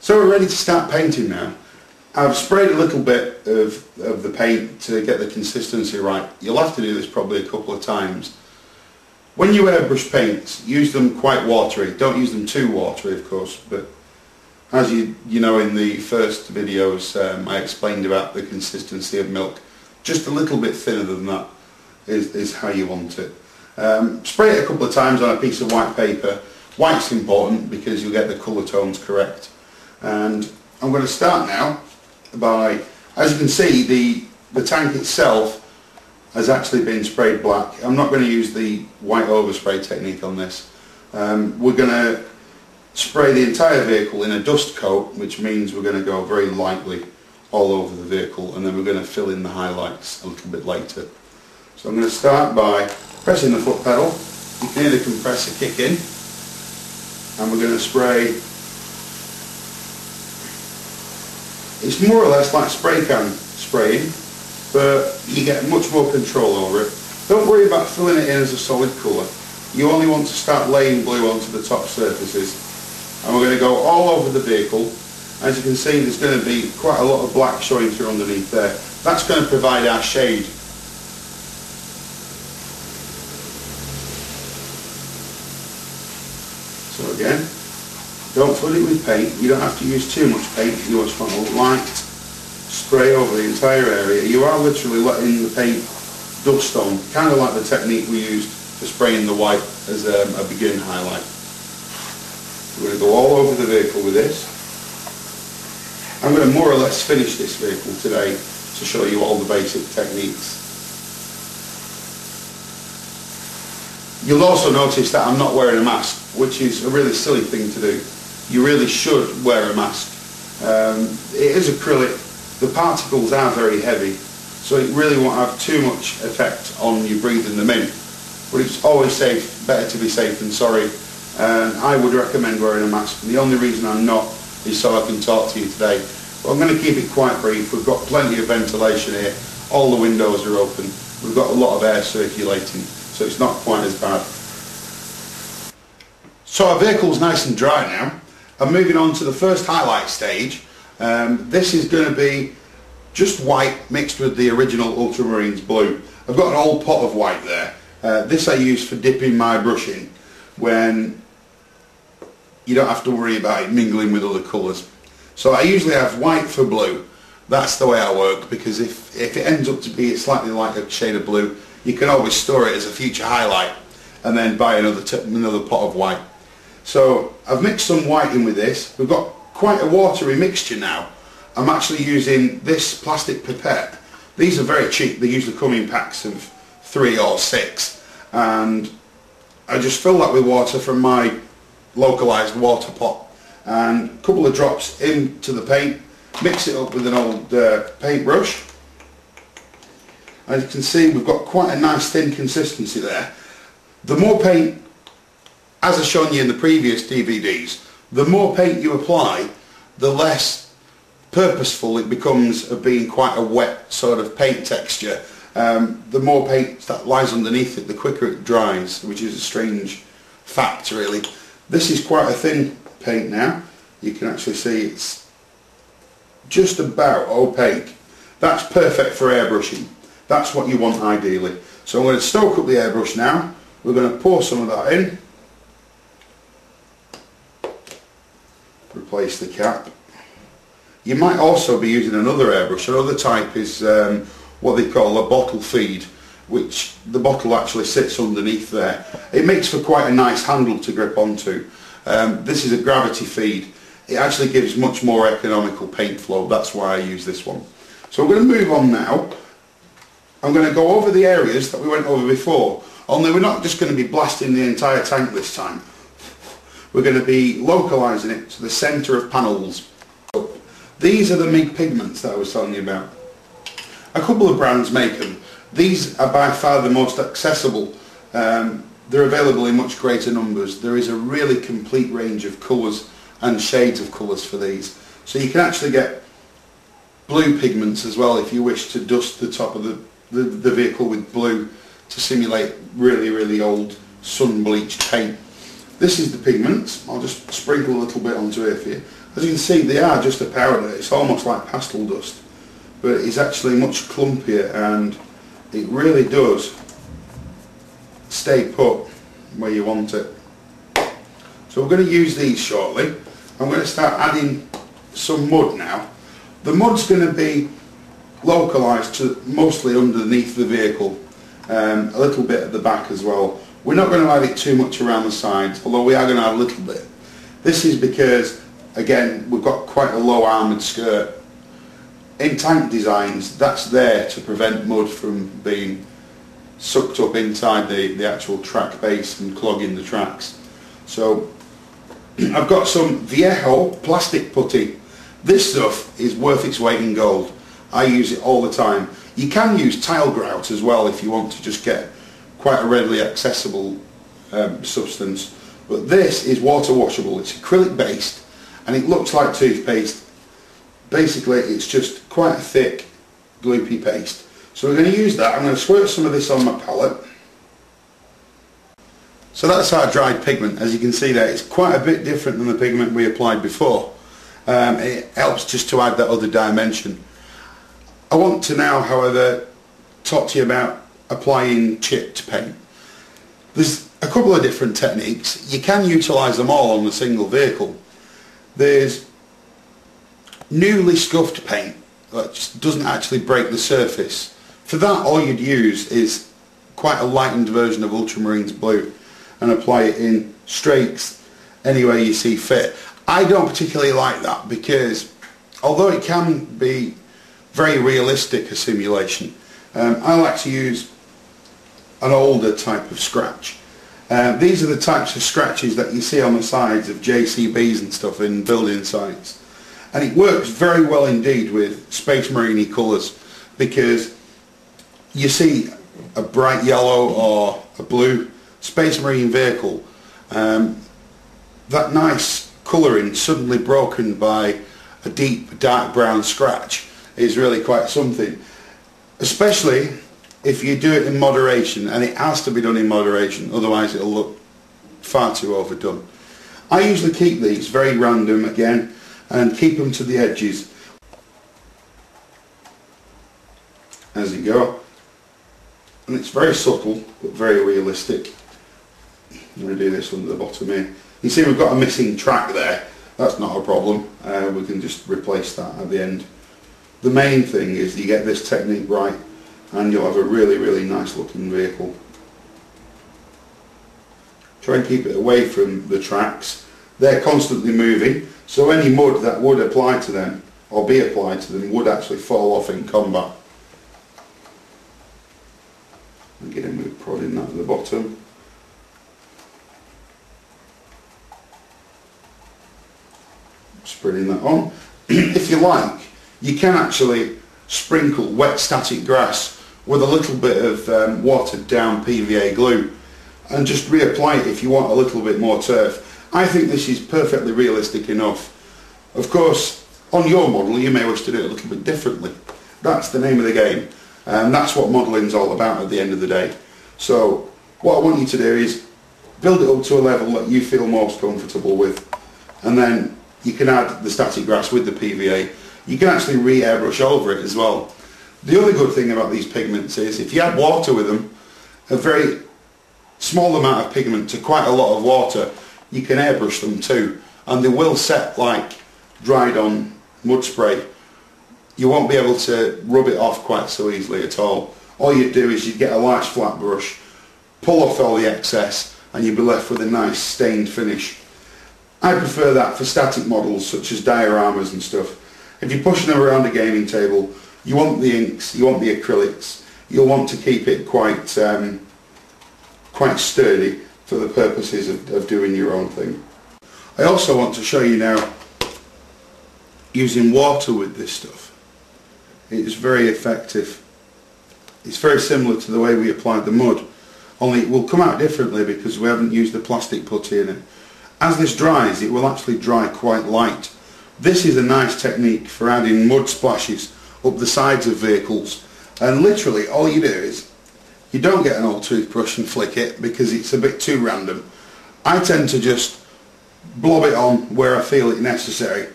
So we're ready to start painting now. I've sprayed a little bit of the paint to get the consistency right. You'll have to do this probably a couple of times. When you airbrush paints, use them quite watery. Don't use them too watery, of course, but as you know in the first videos I explained about the consistency of milk. Just a little bit thinner than that is how you want it. Spray it a couple of times on a piece of white paper. White's important because you'll get the colour tones correct. And I'm going to start now by, as you can see, the tank itself has actually been sprayed black. I'm not going to use the white overspray technique on this. We're going to spray the entire vehicle in a dust coat, which means we're going to go very lightly all over the vehicle, and then we're going to fill in the highlights a little bit later. So I'm going to start by pressing the foot pedal. You can hear the compressor kick in, and we're going to spray. It's more or less like spray can spraying, but you get much more control over it. Don't worry about filling it in as a solid colour. You only want to start laying blue onto the top surfaces. And we're going to go all over the vehicle. As you can see, there's going to be quite a lot of black showing through underneath there. That's going to provide our shade. So again, don't flood it with paint. You don't have to use too much paint. You just want a light spray over the entire area. You are literally letting the paint dust on, kind of like the technique we used for spraying the white as a beginning highlight. We're going to go all over the vehicle with this. I'm going to more or less finish this vehicle today to show you all the basic techniques. You'll also notice that I'm not wearing a mask, which is a really silly thing to do. You really should wear a mask. It is acrylic. The particles are very heavy, so it really won't have too much effect on you breathing them in. But it's always safe, better to be safe than sorry. And I would recommend wearing a mask. And the only reason I'm not is so I can talk to you today. But I'm going to keep it quite brief. We've got plenty of ventilation here. All the windows are open. We've got a lot of air circulating, so it's not quite as bad. So our vehicle's nice and dry now. I'm moving on to the first highlight stage. This is going to be just white mixed with the original Ultramarines blue. I've got an old pot of white there. This I use for dipping my brush in when you don't have to worry about it mingling with other colours. So I usually have white for blue. That's the way I work, because if it ends up to be slightly like a shade of blue, you can always store it as a future highlight and then buy another pot of white. So I've mixed some white in with this. We've got quite a watery mixture now. I'm actually using this plastic pipette. These are very cheap. They usually come in packs of 3 or 6, and I just fill that with water from my localised water pot and a couple of drops into the paint, mix it up with an old paintbrush. As you can see, we've got quite a nice thin consistency there. The more paint, as I've shown you in the previous DVDs, the more paint you apply, the less purposeful it becomes of being quite a wet sort of paint texture. The more paint that lies underneath it, the quicker it dries, which is a strange fact really. This is quite a thin paint now. You can actually see it's just about opaque. That's perfect for airbrushing. That's what you want ideally. So I'm going to stoke up the airbrush now. We're going to pour some of that in. Replace the cap. You might also be using another airbrush. Another type is what they call a bottle feed, which the bottle actually sits underneath there. It makes for quite a nice handle to grip onto. This is a gravity feed. It actually gives much more economical paint flow. That's why I use this one. So I'm going to move on now. I'm going to go over the areas that we went over before, only we're not just going to be blasting the entire tank this time. We're going to be localising it to the centre of panels. These are the MIG pigments that I was telling you about. A couple of brands make them. These are by far the most accessible. They're available in much greater numbers. There is a really complete range of colours and shades of colours for these. So you can actually get blue pigments as well if you wish to dust the top of the vehicle with blue to simulate really, really old sun bleached paint. This is the pigments. I'll just sprinkle a little bit onto here for you. As you can see, they are just a powder. It's almost like pastel dust, but it's actually much clumpier, and it really does stay put where you want it. So we're going to use these shortly. I'm going to start adding some mud now. The mud's going to be localised to mostly underneath the vehicle, a little bit at the back as well. We're not going to add it too much around the sides, although we are going to add a little bit. This is because, again, we've got quite a low armoured skirt. In tank designs, that's there to prevent mud from being sucked up inside the actual track base and clogging the tracks. So I've got some Viejo plastic putty. This stuff is worth its weight in gold. I use it all the time. You can use tile grout as well if you want to just get quite a readily accessible substance, but this is water washable. It's acrylic based and it looks like toothpaste. Basically it's just quite a thick gloopy paste. So we're going to use that. I'm going to squirt some of this on my palette. So that's our dried pigment. As you can see there, it's quite a bit different than the pigment we applied before. It helps just to add that other dimension. I want to now, however, talk to you about applying chipped paint. There's a couple of different techniques. You can utilise them all on a single vehicle. There's newly scuffed paint that just doesn't actually break the surface. For that, all you'd use is quite a lightened version of Ultramarines blue and apply it in streaks anywhere you see fit. I don't particularly like that because although it can be very realistic a simulation, I like to use an older type of scratch. These are the types of scratches that you see on the sides of JCBs and stuff in building sites, and it works very well indeed with Space Marine colours, because you see a bright yellow or a blue Space Marine vehicle, that nice colouring suddenly broken by a deep dark brown scratch is really quite something, especially if you do it in moderation, and it has to be done in moderation, otherwise it'll look far too overdone. I usually keep these very random again and keep them to the edges as you go, and it's very subtle but very realistic. I'm going to do this under the bottom here. You see we've got a missing track there. That's not a problem. We can just replace that at the end. The main thing is you get this technique right and you'll have a really nice looking vehicle. Try and keep it away from the tracks. They're constantly moving, so any mud that would apply to them or be applied to them would actually fall off in combat. Again, we're prodding that at the bottom. Spreading that on. If you like, you can actually sprinkle wet static grass with a little bit of watered down PVA glue and just reapply it if you want a little bit more turf. I think this is perfectly realistic enough. Of course, on your model you may wish to do it a little bit differently. That's the name of the game, and that's what modelling is all about at the end of the day. So what I want you to do is build it up to a level that you feel most comfortable with, and then you can add the static grass with the PVA. You can actually re-airbrush over it as well. The other good thing about these pigments is if you add water with them, a very small amount of pigment to quite a lot of water, you can airbrush them too, and they will set like dried on mud spray. You won't be able to rub it off quite so easily at all. All you'd do is you'd get a large flat brush, pull off all the excess, and you'd be left with a nice stained finish. I prefer that for static models such as dioramas and stuff. If you're pushing them around a gaming table, you want the inks, you want the acrylics, you'll want to keep it quite sturdy for the purposes of doing your own thing. I also want to show you now using water with this stuff. It's very effective. It's very similar to the way we applied the mud, only it will come out differently because we haven't used the plastic putty in it. As this dries, it will actually dry quite light. This is a nice technique for adding mud splashes up the sides of vehicles, and literally all you do is, you don't get an old toothbrush and flick it because it's a bit too random. I tend to just blob it on where I feel it necessary,